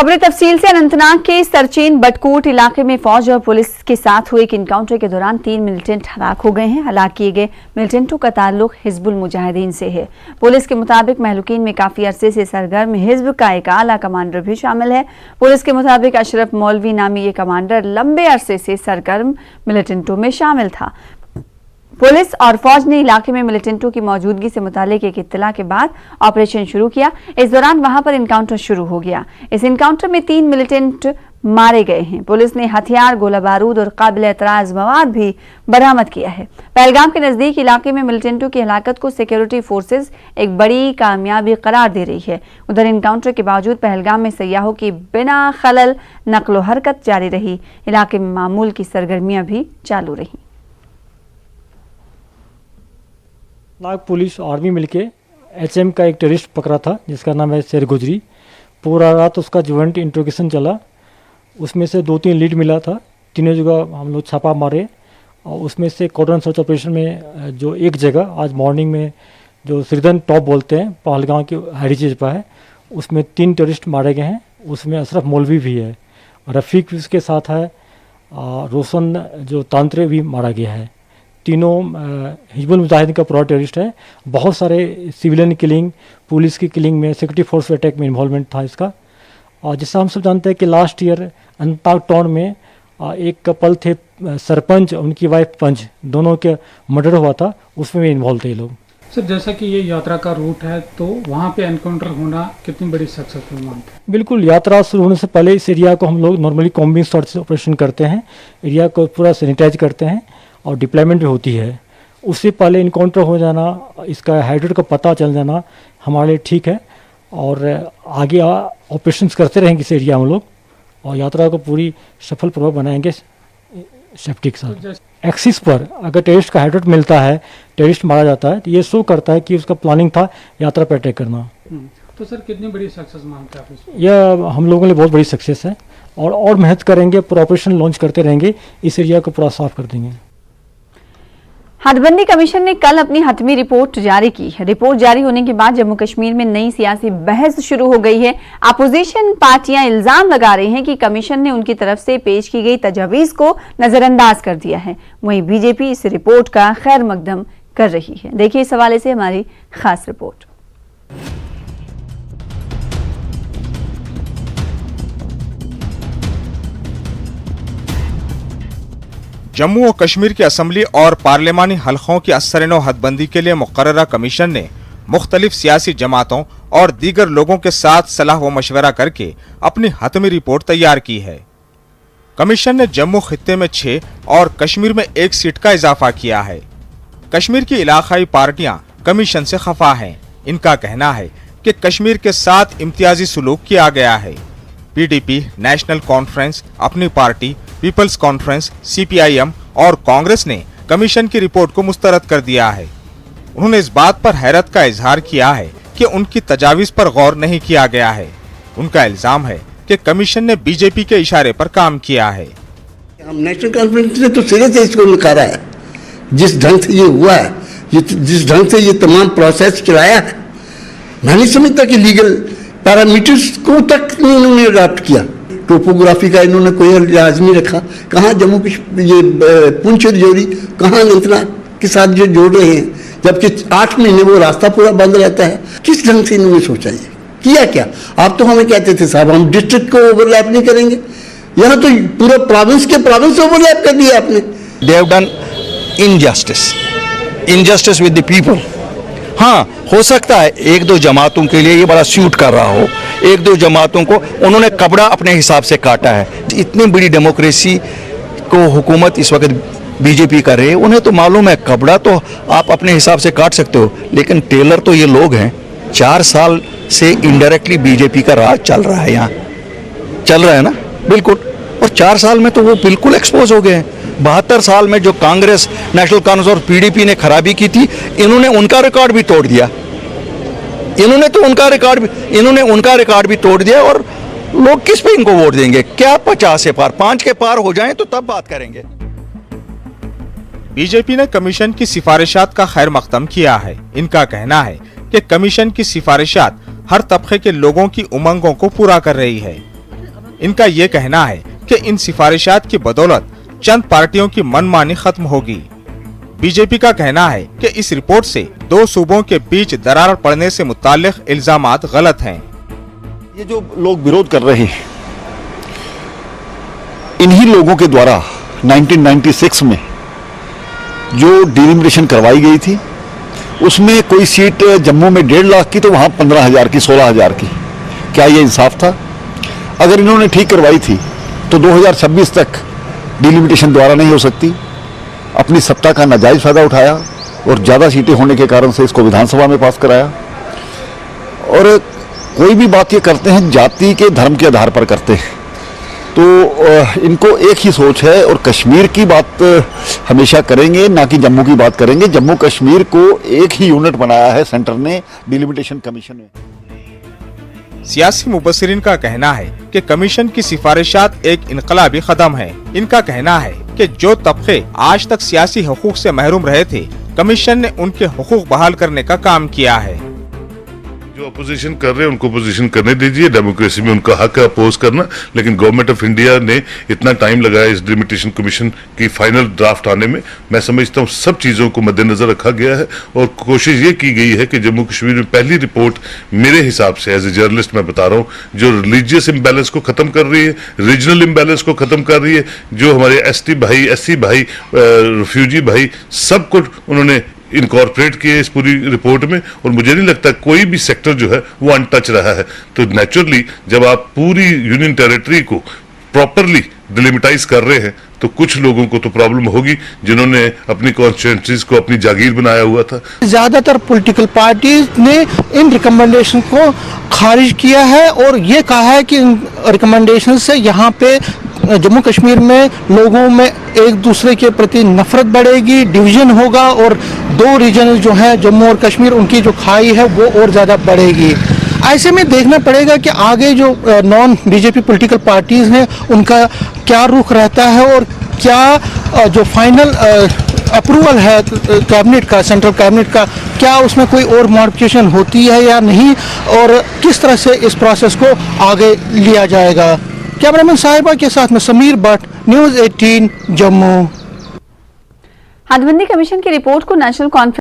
खबरें तफसील से। अनंतनाग के सरचेन बटकोट इलाके में फौज और पुलिस के साथ हुए एक इनकाउंटर के दौरान 3 मिलिटेंट हलाक हो गए हैं। हलाक किए गए मिलिटेंटों का ताल्लुक हिजबुल मुजाहिदीन से है। पुलिस के मुताबिक महलूकीन में काफी अरसे से सरगर्म हिजब का एक आला कमांडर भी शामिल है। पुलिस के मुताबिक अशरफ मौलवी नामी ये कमांडर लंबे अरसे से सरगर्म मिलिटेंटों में शामिल था। पुलिस और फौज ने इलाके में मिलिटेंटों की मौजूदगी से मुतालिक एक इत्तला के बाद ऑपरेशन शुरू किया। इस दौरान वहां पर इनकाउंटर शुरू हो गया। इस इनकाउंटर में 3 मिलिटेंट मारे गए हैं। पुलिस ने हथियार, गोला बारूद और काबिल एतराज मवाद भी बरामद किया है। पहलगाम के नजदीक इलाके में मिलिटेंटों की हलाकत को सिक्योरिटी फोर्सेज एक बड़ी कामयाबी करार दे रही है। उधर इनकाउंटर के बावजूद पहलगाम में सयाहों की बिना खलल नक्लो हरकत जारी रही। इलाके में मामूल की सरगर्मियां भी चालू रही। नाग पुलिस आर्मी मिलके HM का एक टेररिस्ट पकड़ा था जिसका नाम है शेर गुजरी। पूरा रात उसका ज्वाइंट इंट्रोगेशन चला। उसमें से 2-3 लीड मिला था। तीनों जगह हम लोग छापा मारे और उसमें से कॉर्डन सर्च ऑपरेशन में जो एक जगह आज मॉर्निंग में जो श्रीधन टॉप बोलते हैं पहलगाम के हेरिटेज पर है, उसमें 3 टेररिस्ट मारे गए हैं। उसमें अशरफ मौलवी भी है, रफ़ीक उसके साथ है, रोशन जो तांत्रे भी मारा गया है। तीनों हिजबुल मुजाहिदीन का पूरा टेररिस्ट है। बहुत सारे सिविलियन किलिंग, पुलिस की किलिंग में, सिक्योरिटी फोर्स अटैक में इन्वॉल्वमेंट था इसका। और जिससे हम सब जानते हैं कि लास्ट ईयर अनंतनाग टाउन में एक कपल थे, सरपंच उनकी वाइफ पंच, दोनों के मर्डर हुआ था, उसमें भी इन्वॉल्व थे ये लोग। सर, जैसा कि ये यात्रा का रूट है तो वहाँ पे एनकाउंटर होना कितनी बड़ी सक्सेसफुल मानते हैं? बिल्कुल, यात्रा शुरू होने से पहले इस एरिया को हम लोग नॉर्मली कॉम्बिंग सर्च ऑपरेशन करते हैं। एरिया को पूरा सैनिटाइज करते हैं और डिप्लॉयमेंट भी होती है। उससे पहले इनकाउंटर हो जाना, इसका हाइड्रेट का पता चल जाना हमारे लिए ठीक है। और आगे ऑपरेशंस करते रहेंगे इस एरिया में लोग और यात्रा को पूरी सफलपूर्वक बनाएंगे सेफ्टी के साथ। एक्सिस पर अगर टेररिस्ट का हाइड्रेट मिलता है, टेररिस्ट मारा जाता है, तो ये शो करता है कि उसका प्लानिंग था यात्रा पर अटैक करना। तो सर, कितनी बड़ी सक्सेस मानते हैं आप इसमें? यह हम लोगों के लिए बहुत बड़ी सक्सेस है और मेहनत करेंगे, पूरा ऑपरेशन लॉन्च करते रहेंगे, इस एरिया को पूरा साफ कर देंगे। हदबंदी कमीशन ने कल अपनी हतमी रिपोर्ट जारी की है। रिपोर्ट जारी होने के बाद जम्मू कश्मीर में नई सियासी बहस शुरू हो गई है। अपोजिशन पार्टियां इल्जाम लगा रही हैं कि कमीशन ने उनकी तरफ से पेश की गई तजवीज़ को नजरअंदाज कर दिया है। वहीं बीजेपी इस रिपोर्ट का खैर मकदम कर रही है। देखिए इस हवाले से हमारी खास रिपोर्ट। जम्मू और कश्मीर की असम्बली और पार्लिमानी हलकों की असर-ए-नौ हदबंदी के लिए मुकर्ररा कमीशन ने मुख्तलिफ सियासी जमातों और दीगर लोगों के साथ सलाह व मशवरा करके अपनी हतमी रिपोर्ट तैयार की है। कमीशन ने जम्मू खित्ते में 6 और कश्मीर में 1 सीट का इजाफा किया है। कश्मीर की इलाकाई पार्टियां कमीशन से खफा हैं। इनका कहना है कि कश्मीर के साथ इम्तियाजी सुलूक किया गया है। PDP, नेशनल कॉन्फ्रेंस, अपनी पार्टी, पीपल्स कॉन्फ्रेंस, CPIM और कांग्रेस ने कमीशन की रिपोर्ट को मुस्तरद कर दिया है। उन्होंने इस बात पर हैरत का इजहार किया है कि उनकी तजावीज़ पर गौर नहीं किया गया है। उनका इल्जाम है कि कमीशन ने बीजेपी के इशारे पर काम किया है। हम नेशनल कॉन्फ्रेंस ने तो सिरे से इसको नकारा है। जिस ढंग से ये हुआ है, जिस ढंग से ये तमाम प्रोसेस चलाया है, मैं नहीं समझता कि लीगल पैरामीटर्स को तक इन्होंने अडॉप्ट किया। टोपोग्राफी का इन्होंने कोई लिहाज नहीं रखा। कहाँ जम्मू कश्मीर, ये पुंछ जोड़ी कहाँ अनंतनाग के साथ जो जोड़ रहे हैं, जबकि 8 महीने वो रास्ता पूरा बंद रहता है। किस ढंग से इन्होंने सोचा, ये किया क्या? आप तो हमें कहते थे साहब हम डिस्ट्रिक्ट को ओवरलैप नहीं करेंगे, यहाँ तो पूरा प्रोविंस ओवरलैप कर दिया आपने। They have done injustice with the people. हाँ, हो सकता है 1-2 जमातों के लिए ये बड़ा सूट कर रहा हो, 1-2 जमातों को उन्होंने कपड़ा अपने हिसाब से काटा है। इतनी बड़ी डेमोक्रेसी को हुकूमत इस वक्त बीजेपी कर रही है, उन्हें तो मालूम है कपड़ा तो आप अपने हिसाब से काट सकते हो, लेकिन टेलर तो ये लोग हैं। 4 साल से इनडायरेक्टली बीजेपी का राज चल रहा है, यहाँ चल रहा है ना, बिल्कुल। और 4 साल में तो वो बिल्कुल एक्सपोज हो गए हैं। 72 साल में जो कांग्रेस, नेशनल कांग्रेस और PDP ने खराबी की थी, इन्होंने उनका रिकॉर्ड भी तोड़ दिया। इन्होंने उनका रिकॉर्ड भी तोड़ दिया। और लोग किस पे इनको वोट देंगे? क्या 50 के पार, 5 के पार हो जाएं तो तब बात करेंगे। बीजेपी ने कमीशन की सिफारिशात का खैर मकदम किया है। इनका कहना है कि कमीशन की सिफारिशात हर तबके के लोगों की उमंगों को पूरा कर रही है। इनका ये कहना है कि इन सिफारिशात की बदौलत चंद पार्टियों की मनमानी खत्म होगी। बीजेपी का कहना है कि इस रिपोर्ट से 2 सूबों के बीच दरार पड़ने से मुताल्लिक इल्जामात गलत हैं। ये जो लोग विरोध कर रहे हैं, इन्हीं लोगों के द्वारा 1996 में जो डिलिमिटेशन करवाई गई थी, उसमें कोई सीट जम्मू में 1.5 लाख की तो वहां 15,000 की, 16,000 की। क्या ये इंसाफ था? अगर इन्होंने ठीक करवाई थी तो 2026 तक डिलिमिटेशन द्वारा नहीं हो सकती। अपनी सत्ता का नाजायज फायदा उठाया और ज्यादा सीटें होने के कारण से इसको विधानसभा में पास कराया। और कोई भी बात ये करते हैं जाति के, धर्म के आधार पर करते हैं, तो इनको एक ही सोच है और कश्मीर की बात हमेशा करेंगे, ना कि जम्मू की बात करेंगे। जम्मू कश्मीर को एक ही यूनिट बनाया है सेंटर ने डिलिमिटेशन कमीशन में। सियासी मुबस्सिरीन का कहना है कि कमीशन की सिफारिशात एक इनकलाबी कदम है। इनका कहना है कि जो तबके आज तक सियासी हुकूक से महरूम रहे थे, कमीशन ने उनके हुकूक बहाल करने का काम किया है। जो अपोजिशन कर रहे हैं उनको अपोजिशन करने दीजिए, डेमोक्रेसी में उनका हक है अपोज करना, लेकिन गवर्नमेंट ऑफ इंडिया ने इतना टाइम लगाया इस डिलिमिटेशन कमीशन की फाइनल ड्राफ्ट आने में। मैं समझता हूँ सब चीज़ों को मद्देनजर रखा गया है और कोशिश ये की गई है कि जम्मू कश्मीर में पहली रिपोर्ट मेरे हिसाब से एज ए जर्नलिस्ट मैं बता रहा हूँ, जो रिलीजियस इम्बैलेंस को खत्म कर रही है, रीजनल इम्बैलेंस को खत्म कर रही है, जो हमारे ST भाई, SC भाई, रिफ्यूजी भाई, सब कुछ उन्होंने इनकॉर्पोरेट किए इस पूरी रिपोर्ट में। और मुझे नहीं लगता कोई भी सेक्टर जो है वो अनटच रहा है। तो नेचुरली जब आप पूरी यूनियन टेरिटरी को प्रॉपरली डिलिमिटाइज कर रहे हैं तो कुछ लोगों को तो प्रॉब्लम होगी जिन्होंने अपनी कॉन्स्टिट्यूएंसीज को अपनी जागीर बनाया हुआ था। ज्यादातर पॉलिटिकल पार्टीज ने इन रिकमेंडेशन को खारिज किया है और ये कहा है कि इन रिकमेंडेशन से यहाँ पे जम्मू कश्मीर में लोगों में एक दूसरे के प्रति नफरत बढ़ेगी, डिवीजन होगा और 2 रीजन जो हैं जम्मू और कश्मीर, उनकी जो खाई है वो और ज़्यादा बढ़ेगी। ऐसे में देखना पड़ेगा कि आगे जो नॉन बीजेपी पॉलिटिकल पार्टीज़ हैं उनका क्या रुख रहता है और क्या जो फाइनल अप्रूवल है कैबिनेट का, सेंट्रल कैबिनेट का, क्या उसमें कोई और मॉडिफिकेशन होती है या नहीं और किस तरह से इस प्रोसेस को आगे लिया जाएगा। कैमरामैन साहिबा के साथ में समीर भट्ट, न्यूज़ 18 जम्मू। हदबंदी कमीशन की रिपोर्ट को नेशनल कॉन्फ्रेंस